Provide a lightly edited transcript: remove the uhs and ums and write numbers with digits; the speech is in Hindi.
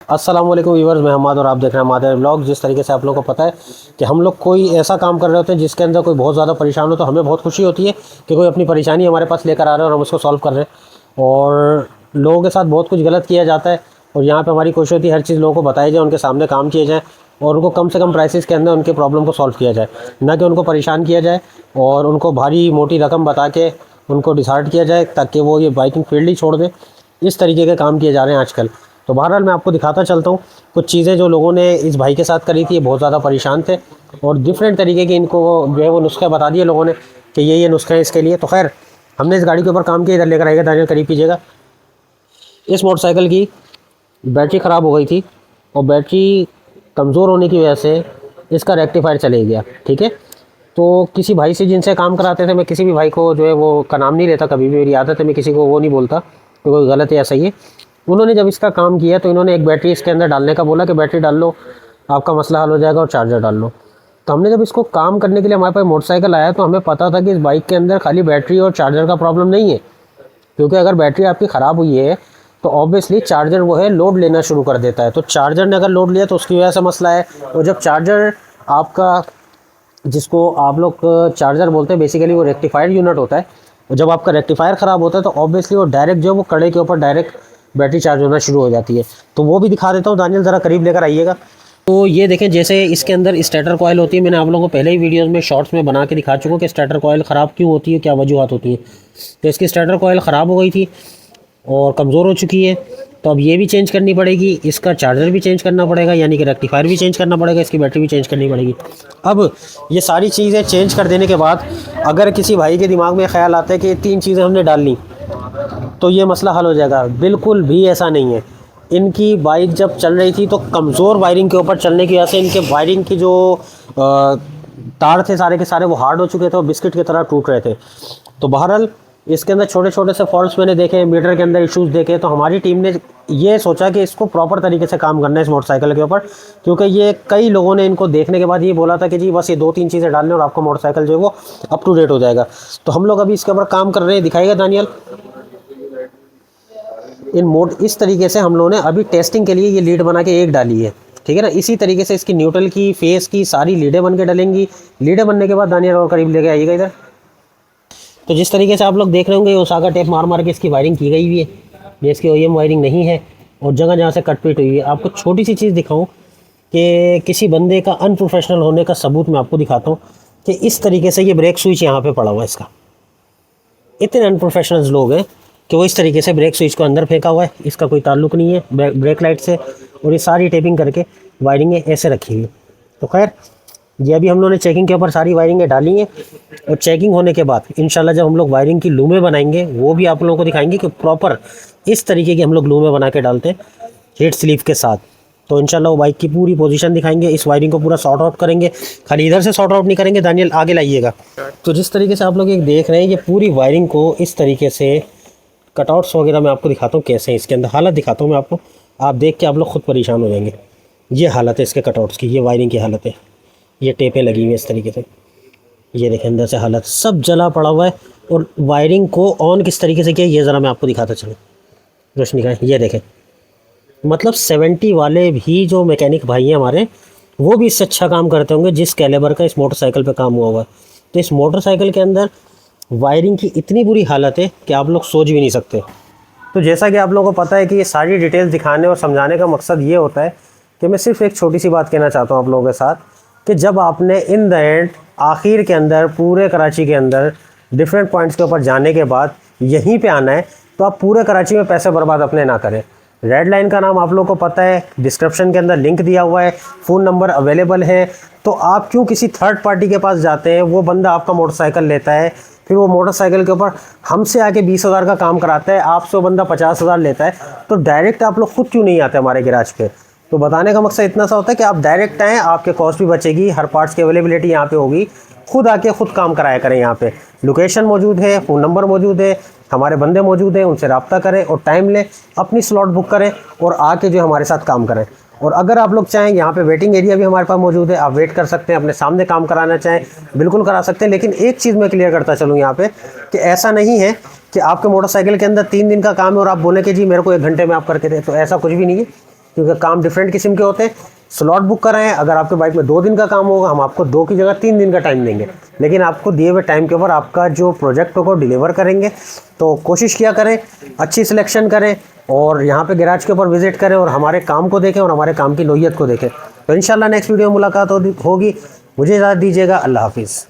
अस्सलाम वालेकुम व्यूअर्स, मैं हमाद और आप देख रहे हैं हमारे व्लॉग। जिस तरीके से आप लोगों को पता है कि हम लोग कोई ऐसा काम कर रहे होते हैं जिसके अंदर कोई बहुत ज़्यादा परेशान हो, तो हमें बहुत खुशी होती है कि कोई अपनी परेशानी हमारे पास लेकर आ रहा है और हम उसको सॉल्व कर रहे हैं। और लोगों के साथ बहुत कुछ गलत किया जाता है और यहाँ पर हमारी कोशिश होती है हर चीज़ लोगों को बताई जाए, उनके सामने काम किए जाए और उनको कम से कम प्राइसेस के अंदर उनके प्रॉब्लम को सॉल्व किया जाए, ना कि उनको परेशान किया जाए और उनको भारी मोटी रकम बता के उनको डिसहार्ट किया जाए ताकि वो ये बाइकिंग फील्ड ही छोड़ दें। इस तरीके के काम किए जा रहे हैं आजकल। तो बहरहाल मैं आपको दिखाता चलता हूँ कुछ चीज़ें जो लोगों ने इस भाई के साथ करी थी। ये बहुत ज़्यादा परेशान थे और डिफरेंट तरीके के इनको जो है वो नुस्खे बता दिए लोगों ने कि ये नुस्खे हैं इसके लिए। तो खैर हमने इस गाड़ी के ऊपर काम किया। इधर लेकर आएगा दानियल, करीब कीजिएगा। इस मोटरसाइकिल की बैटरी ख़राब हो गई थी और बैटरी कमज़ोर होने की वजह से इसका रेक्टिफायर चले गया। ठीक है, तो किसी भाई से जिनसे काम कराते थे, मैं किसी भी भाई को जो है वो का नाम नहीं लेता कभी भी, मेरी आदत है मैं किसी को वो नहीं बोलता कि कोई गलत है या सही है। उन्होंने जब इसका काम किया तो इन्होंने एक बैटरी इसके अंदर डालने का बोला कि बैटरी डाल लो आपका मसला हल हो जाएगा और चार्जर डाल लो। तो हमने जब इसको काम करने के लिए हमारे पास मोटरसाइकिल आया तो हमें पता था कि इस बाइक के अंदर खाली बैटरी और चार्जर का प्रॉब्लम नहीं है, क्योंकि अगर बैटरी आपकी ख़राब हुई है तो ऑब्वियसली चार्जर वो है लोड लेना शुरू कर देता है। तो चार्जर ने अगर लोड लिया तो उसकी वजह से मसला है। और जब चार्जर आपका, जिसको आप लोग चार्जर बोलते हैं, बेसिकली वो रेक्टिफायर यूनिट होता है, और जब आपका रेक्टिफायर ख़राब होता है तो ऑब्वियसली वो डायरेक्ट जो है वो कड़े के ऊपर डायरेक्ट बैटरी चार्ज होना शुरू हो जाती है। तो वो भी दिखा देता हूँ। दानियल ज़रा करीब लेकर आइएगा। तो ये देखें, जैसे इसके अंदर स्टार्टर कॉयल होती है। मैंने आप लोगों को पहले ही वीडियोस में शॉर्ट्स में बना के दिखा चुका हूँ कि स्टार्टर कॉयल ख़राब क्यों होती है, क्या वजूहत होती है। तो इसकी स्टार्टर कॉयल ख़राब हो गई थी और कमज़ोर हो चुकी है, तो अब ये भी चेंज करनी पड़ेगी, इसका चार्जर भी चेंज करना पड़ेगा, यानी कि रेक्टिफायर भी चेंज करना पड़ेगा, इसकी बैटरी भी चेंज करनी पड़ेगी। अब ये सारी चीज़ें चेंज कर देने के बाद अगर किसी भाई के दिमाग में ख्याल आता है कि ये 3 चीज़ें हमने डाल ली तो ये मसला हल हो जाएगा, बिल्कुल भी ऐसा नहीं है। इनकी बाइक जब चल रही थी तो कमज़ोर वायरिंग के ऊपर चलने की वजह से इनके वायरिंग की जो तार थे सारे के सारे वो हार्ड हो चुके थे और बिस्किट की तरह टूट रहे थे। तो बहरहाल इसके अंदर छोटे छोटे से फॉल्ट्स मैंने देखे, मीटर के अंदर इश्यूज़ देखे। तो हमारी टीम ने ये सोचा कि इसको प्रॉपर तरीके से काम करना है इस मोटरसाइकिल के ऊपर, क्योंकि ये कई लोगों ने इनको देखने के बाद ये बोला था कि जी बस ये 2-3 चीज़ें डाल लें और आपका मोटरसाइकिल जो है वो अप टू डेट हो जाएगा। तो हम लोग अभी इसके ऊपर काम कर रहे हैं। दिखाएगा दानियल। इस तरीके से हम लोगों ने अभी टेस्टिंग के लिए ये लीड बना के एक डाली है, ठीक है ना। इसी तरीके से इसकी न्यूट्रल की, फेस की सारी लीडें बन के डलेंगी। लीडें बनने के बाद दानियल और करीब लेके आइएगा इधर। तो जिस तरीके से आप लोग देख रहे होंगे ओसाका टेप मार मार के इसकी वायरिंग की गई हुई है। ये इसकी ओईएम वायरिंग नहीं है और जगह जहाँ से कटपीट हुई है। आपको छोटी सी चीज़ दिखाऊं कि किसी बंदे का अनप्रोफेशनल होने का सबूत मैं आपको दिखाता हूँ कि इस तरीके से ये ब्रेक स्विच यहाँ पे पड़ा हुआ है इसका। इतने अनप्रोफेशनल्स लोग हैं कि वो इस तरीके से ब्रेक स्विच को अंदर फेंका हुआ है, इसका कोई ताल्लुक नहीं है ब्रेक लाइट से, और ये सारी टेपिंग करके वायरिंगें ऐसे रखी हुई। तो खैर ये अभी हम लोगों ने चेकिंग के ऊपर सारी वायरिंगें डाली हैं और चेकिंग होने के बाद इंशाल्लाह जब हम लोग वायरिंग की लूमें बनाएंगे वो भी आप लोगों को दिखाएंगे कि प्रॉपर इस तरीके की हम लोग लूमें बना के डालते हैं हीट स्लीव के साथ। तो इंशाल्लाह वो बाइक की पूरी पोजीशन दिखाएंगे, इस वायरिंग को पूरा सॉर्ट आउट करेंगे। खाली इधर से सॉर्ट आउट नहीं करेंगे। दानियल आगे लाइएगा। तो जिस तरीके से आप लोग एक देख रहे हैं ये पूरी वायरिंग को इस तरीके से कटआउट्स वगैरह मैं आपको दिखाता हूँ कैसे हैं, इसके अंदर हालत दिखाता हूँ मैं आपको। आप देख के आप लोग खुद परेशान हो जाएंगे। ये हालत है इसके कटआउट्स की, ये वायरिंग की हालत है। ये टेपें लगी हुई हैं इस तरीके से, ये देखें अंदर से हालत सब जला पड़ा हुआ है। और वायरिंग को ऑन किस तरीके से किया ये ज़रा मैं आपको दिखाता चलूँ। रोशनी का ये देखें, मतलब 70 वाले भी जो मैकेनिक भाई हैं हमारे, वो भी इससे अच्छा काम करते होंगे जिस कैलिबर का इस मोटरसाइकिल पे काम हुआ हुआ है। तो इस मोटरसाइकिल के अंदर वायरिंग की इतनी बुरी हालत है कि आप लोग सोच भी नहीं सकते। तो जैसा कि आप लोगों को पता है कि ये सारी डिटेल्स दिखाने और समझाने का मकसद ये होता है कि मैं सिर्फ एक छोटी सी बात कहना चाहता हूँ आप लोगों के साथ कि जब आपने इन द एंड आखिर के अंदर पूरे कराची के अंदर डिफरेंट पॉइंट्स के ऊपर जाने के बाद यहीं पे आना है तो आप पूरे कराची में पैसे बर्बाद अपने ना करें। रेड लाइन का नाम आप लोगों को पता है, डिस्क्रिप्शन के अंदर लिंक दिया हुआ है, फ़ोन नंबर अवेलेबल है। तो आप क्यों किसी थर्ड पार्टी के पास जाते हैं, वो बंदा आपका मोटरसाइकिल लेता है, फिर वो मोटरसाइकिल के ऊपर हमसे आके 20,000 का काम कराता है, आपसे वो बंदा 50,000 लेता है। तो डायरेक्ट आप लोग खुद क्यों नहीं आते हमारे गैराज पे। तो बताने का मकसद इतना सा होता है कि आप डायरेक्ट आएँ, आपके कॉस्ट भी बचेगी, हर पार्ट्स की अवेलेबिलिटी यहाँ पे होगी। खुद आके खुद काम कराया करें। यहाँ पे लोकेशन मौजूद है, फ़ोन नंबर मौजूद है, हमारे बंदे मौजूद हैं, उनसे रब्ता करें और टाइम लें, अपनी स्लॉट बुक करें और आके जो हमारे साथ काम करें। और अगर आप लोग चाहें यहाँ पे वेटिंग एरिया भी हमारे पास मौजूद है, आप वेट कर सकते हैं, अपने सामने काम कराना चाहें बिल्कुल करा सकते हैं। लेकिन एक चीज़ मैं क्लियर करता चलूँ यहाँ पे कि ऐसा नहीं है कि आपके मोटरसाइकिल के अंदर 3 दिन का काम है और आप बोलें कि जी मेरे को 1 घंटे में आप करके दें, तो ऐसा कुछ भी नहीं है। क्योंकि काम डिफरेंट किस्म के होते हैं। स्लॉट बुक कराएं, अगर आपके बाइक में 2 दिन का काम होगा हम आपको 2 की जगह 3 दिन का टाइम देंगे, लेकिन आपको दिए हुए टाइम के ऊपर आपका जो प्रोजेक्ट होगा डिलीवर करेंगे। तो कोशिश किया करें, अच्छी सिलेक्शन करें और यहाँ पे गैराज के ऊपर विजिट करें और हमारे काम को देखें और हमारे काम की नौइयत को देखें। तो इंशाल्लाह नेक्स्ट वीडियो में मुलाकात होगी। मुझे इजाज़त दीजिएगा। अल्लाह हाफिज़।